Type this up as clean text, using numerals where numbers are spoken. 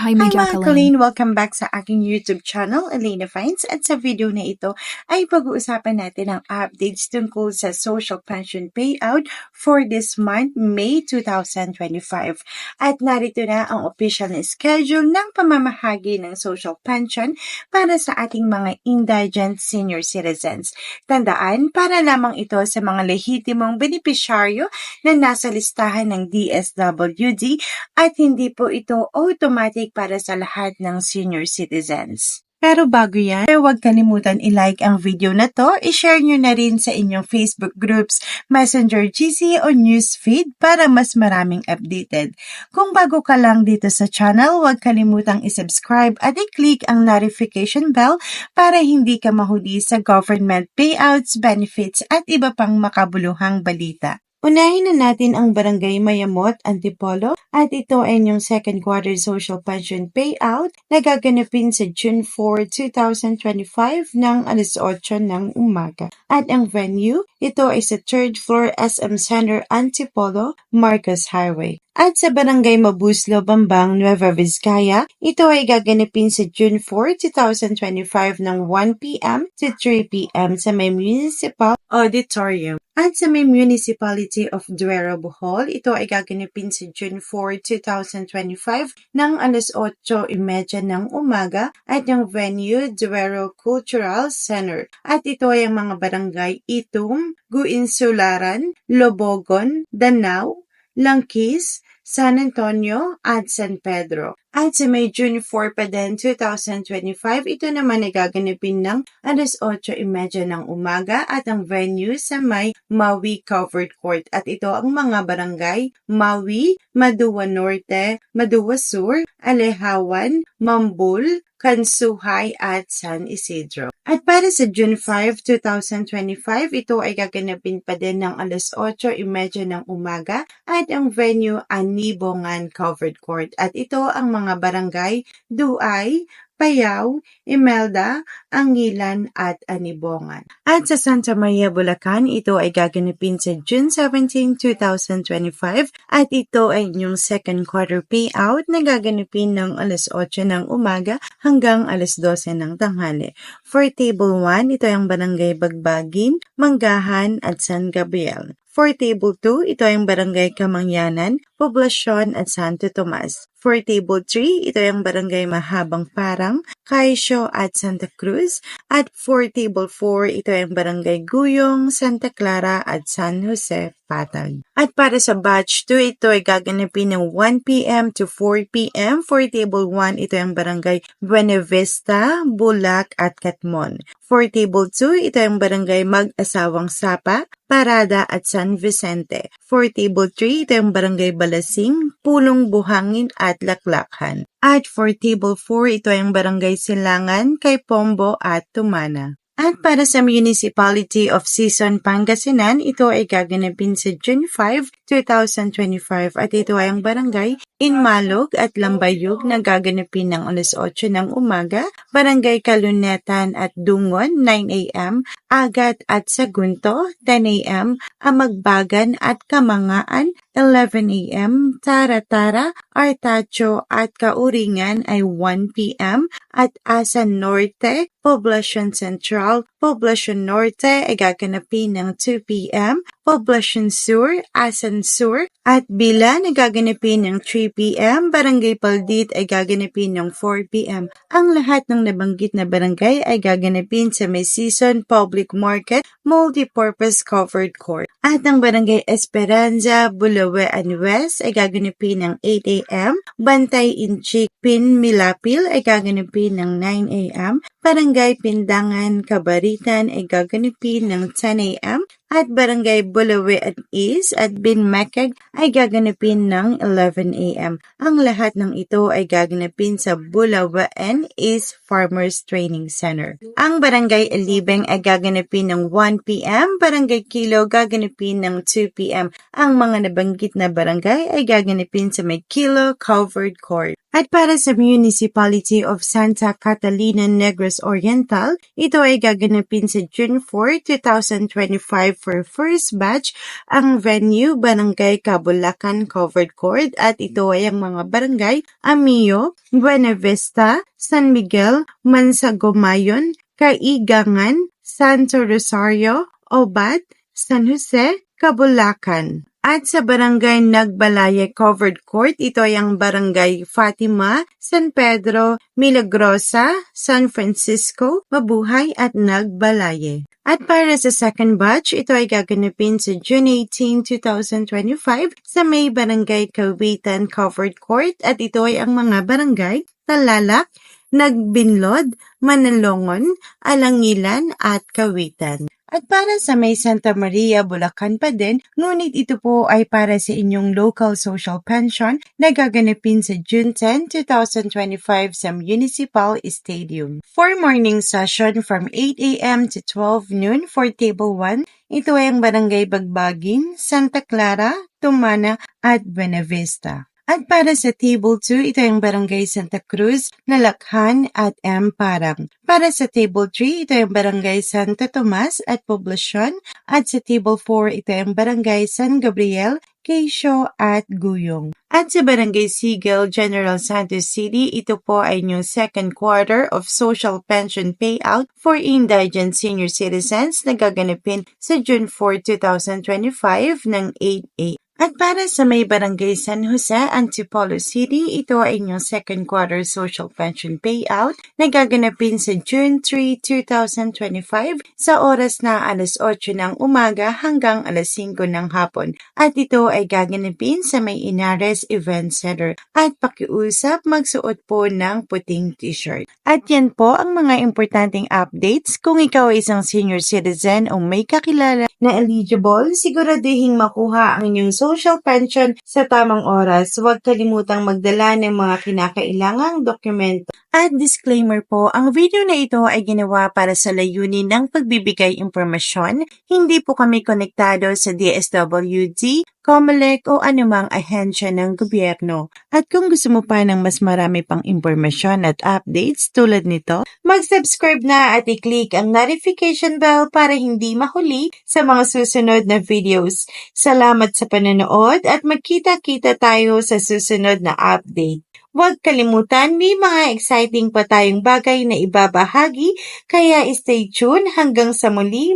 Hi, Hi Miguel mga Kaling. Colleen! Welcome back sa aking YouTube channel, Elena Finds. At sa video na ito ay pag-uusapan natin ang updates tungkol sa social pension payout for this month, May 2025. At narito na ang official na schedule ng pamamahagi ng social pension para sa ating mga indigent senior citizens. Tandaan, para lamang ito sa mga lehitimong benepisyaryo na nasa listahan ng DSWD at hindi po ito automatic para sa lahat ng senior citizens. Pero bago yan, huwag kalimutan i-like ang video na to, i-share nyo na rin sa inyong Facebook groups, Messenger GC o Newsfeed para mas maraming updated. Kung bago ka lang dito sa channel, huwag kalimutang i-subscribe at i-click ang notification bell para hindi ka mahuli sa government payouts, benefits at iba pang makabuluhang balita. Unahin na natin ang Barangay Mayamot, Antipolo at ito ay inyong second quarter social pension payout na gaganapin sa June 4, 2025 ng alas 8 ng umaga. At ang venue, ito ay sa 3rd floor SM Center, Antipolo, Marcos Highway. At sa Barangay Mabuslo, Bambang, Nueva Vizcaya, ito ay gaganapin sa June 4, 2025 ng 1 p.m. to 3 p.m. sa may Municipal Auditorium. At sa may Municipality of Duero, Bohol, ito ay gaganapin sa June 4, 2025 ng alas 8:30 ng umaga at yung venue, Duero Cultural Center. At ito ay ang mga barangay Itum, Guinsularan, Lobogon, Danao, Langkis, San Antonio at San Pedro. At sa may June 4 pa din, 2025, ito naman ay gaganapin ng alas 8:30 ng umaga at ang venue sa may Maui Covered Court. At ito ang mga barangay Maui, Madua Norte, Madua Sur, Alehawan, Mambul, Kansuhay at San Isidro. At para sa June 5, 2025, ito ay gaganapin pa din ng alas 8:30 ng umaga at ang venue Anibongan Covered Court. At ito ang mga barangay Duay, Payaw, Imelda, Angilan at Anibongan. At sa Santa Maria, Bulacan, ito ay gaganapin sa June 17, 2025 at ito ay inyong second quarter payout na gaganapin ng alas 8 ng umaga hanggang alas 12 ng tanghali. For Table 1, ito ay ang Barangay Bagbagin, Manggahan at San Gabriel. For Table 2, ito ay ang Barangay Kamangyanan, Poblasyon at Santo Tomas. For Table 3, ito ay ang Barangay Mahabang Parang, Kaisyo at Santa Cruz. At for Table 4, ito ay ang Barangay Guyong, Santa Clara at San Jose, Patag. At para sa Batch 2, ito ay gaganapin ng 1 p.m. to 4 p.m. For Table 1, ito ay ang Barangay Buena Vista, Bulac at Catmon. For Table 2, ito ay ang Barangay Mag-asawang Sapa, Parada at San Vicente. For Table 3, ito ay ang Barangay Balasing, Pulong Buhangin at Laklakhan. At for Table 4, ito ay ang Barangay Silangan, Kaipombo at Tumana. At para sa Municipality of Sison, Pangasinan, ito ay gaganapin sa June 5, 2025 at ito ay ang Barangay Inmalog at Lambayog na gaganapin ng alas 8 ng umaga, Barangay Kalunetan at Dungon, 9 a.m., Agat at Sagunto, 10 a.m., Amagbagan at Kamangaan, 11 a.m., Tara-Tara, Artacho at Kauringan ay 1 p.m. at Asan Norte, Poblacion Central, Poblacion Norte ay gaganapin ng 2 p.m., Poblacion Sur, Asan Sur, at Bila na gaganapin ng 3 p.m., Barangay Paldit ay gaganapin ng 4 p.m. Ang lahat ng nabanggit na barangay ay gaganapin sa may Sison Public Market, Multipurpose Covered Court. At ang Barangay Esperanza, Bulawean West ay gaganapin ng 8 a.m., Bantay Inchik, Pin Milapil ay gaganapin ng 9 a.m., Barangay Pindangan, Kabaritan ay gaganapin ng 10 a.m. at Barangay Bulawean East at Binmakag ay gaganapin ng 11 a.m. Ang lahat ng ito ay gaganapin sa Bulawean East Farmers Training Center. Ang Barangay Alibeng ay gaganapin ng 1 p.m., Barangay Kilo gaganapin ng 2 p.m. Ang mga nabanggit na barangay ay gaganapin sa may Kilo Covered Court. At para sa Municipality of Santa Catalina Negros Oriental, ito ay gaganapin sa June 4, 2025 for first batch. Ang venue, Barangay Cabulacan Covered Court, at ito ay ang mga barangay Amio, Buena Vista, San Miguel, Mansagomayon, Caigangan, Santo Rosario, Obat, San Jose, Cabulacan. At sa Barangay Nagbalaye Covered Court, ito ay ang Barangay Fatima, San Pedro, Milagrosa, San Francisco, Mabuhay at Nagbalaye. At para sa second batch, ito ay gaganapin sa June 18, 2025 sa May Barangay Kawitan Covered Court, at ito ay ang mga barangay Talalak, Nagbinlod, Manalongon, Alangilan at Kawitan. At para sa May Santa Maria, Bulacan pa din, ngunit ito po ay para sa inyong local social pension na gaganapin sa June 10, 2025 sa Municipal Stadium. For morning session from 8 a.m. to 12 noon for Table 1, ito ay ang Barangay Bagbagin, Santa Clara, Tumana at Buena Vista. At para sa Table 2, ito ay ang Barangay Santa Cruz, Nalakhan at M. Parang. Para sa Table 3, ito ay ang Barangay Santo Tomas at Poblacion. At sa Table 4, ito ay ang Barangay San Gabriel, Quezon at Guyong. At sa Barangay Sigel, General Santos City, ito po ay yung second quarter of social pension payout for indigent senior citizens na gaganapin sa June 4, 2025 ng 8 a.m. At para sa May Barangay San Jose, Antipolo City, ito ay inyong second quarter social pension payout na gaganapin sa June 3, 2025 sa oras na alas 8 ng umaga hanggang alas 5 ng hapon. At ito ay gaganapin sa May Inares Event Center. At pakiusap, magsuot po ng puting t-shirt. At yan po ang mga importanteng updates. Kung ikaw ay isang senior citizen o may kakilala na eligible, siguraduhin makuha ang inyong social pension sa tamang oras. Huwag kalimutang magdala ng mga kinakailangang dokumento. At disclaimer po, ang video na ito ay ginawa para sa layunin ng pagbibigay impormasyon. Hindi po kami konektado sa DSWD, COMELEC o anumang ahensya ng gobyerno. At kung gusto mo pa ng mas marami pang impormasyon at updates tulad nito, mag-subscribe na at i-click ang notification bell para hindi mahuli sa mga susunod na videos. Salamat sa panonood at magkita-kita tayo sa susunod na update. Huwag kalimutan, may mga exciting pa tayong bagay na ibabahagi, kaya stay tuned hanggang sa muli.